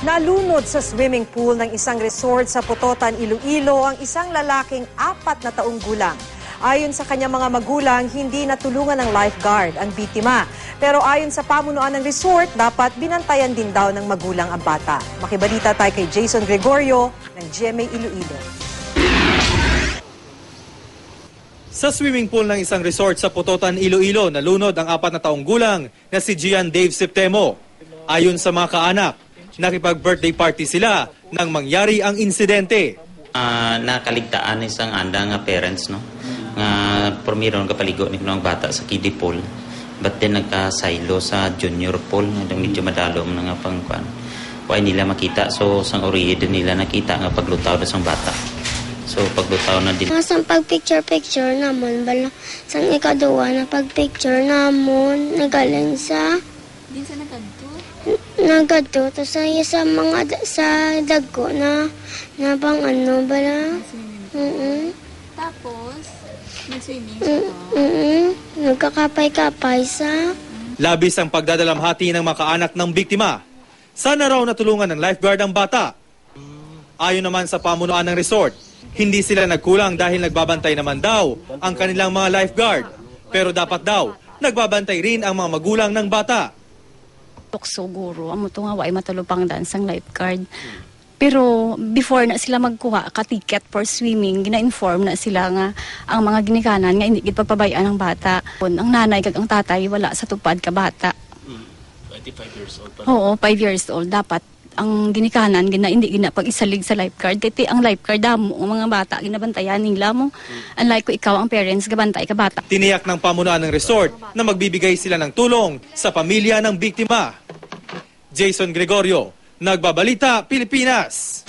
Nalunod sa swimming pool ng isang resort sa Putotan, Iloilo ang isang lalaking 4 na taong gulang. Ayon sa kanyang mga magulang, hindi natulungan ng lifeguard ang biktima. Pero ayon sa pamunuan ng resort, dapat binantayan din daw ng magulang ang bata. Makibalita tayo kay Jason Gregorio ng GMA Iloilo. Sa swimming pool ng isang resort sa Putotan, Iloilo, nalunod ang 4 na taong gulang na si Gian Dave Septemo. Ayon sa mga kaanak, nakipag-birthday party sila nang mangyari ang insidente. Nakaligtaan isang anda nga parents, no? Nga pormiron kapaligo ni ng bata sa kiddie pool. But then nagka-silo sa junior pool, nga medyo madalom na nga pangkuan. Why nila makita, so sang orihe din nila nakita nga paglutaw na sang bata. So paglutaw na din. Sang pag-picture namon, bala sang ikaduwa na pag-picture namon, nagaling sa... Din sa nagadto? Nagadto, to sa mga sa dagko na pang ano, bala? Tapos, nag-swimming siya. Nagkakapay-kapay sa... Labis ang pagdadalamhati ng mga kaanak ng biktima. Sana raw natulungan ng lifeguard ang bata. Ayon naman sa pamunuan ng resort, hindi sila nagkulang dahil nagbabantay naman daw ang kanilang mga lifeguard. Pero dapat daw, nagbabantay rin ang mga magulang ng bata. Tukso guro, amo to nga way matulupang dan sang lifeguard. Pero before na sila magkuha ka ticket for swimming, gina-inform na sila nga ang mga ginikanan nga hindi gid pagpabayaan ng bata. Ang nanay kag ang tatay wala sa tupad ka bata. 25 years old pa. Oo, 5 years old dapat ang ginikanan hindi gina pag-isalig sa lifeguard. Titi ang lifeguard damo ang mga bata ginabantayan nila mo. Unlike ko ikaw ang parents gabantay ka bata. Tiniyak ng pamunuan ng resort na magbibigay sila ng tulong sa pamilya ng biktima. Jason Gregorio, Nagbabalita, Pilipinas.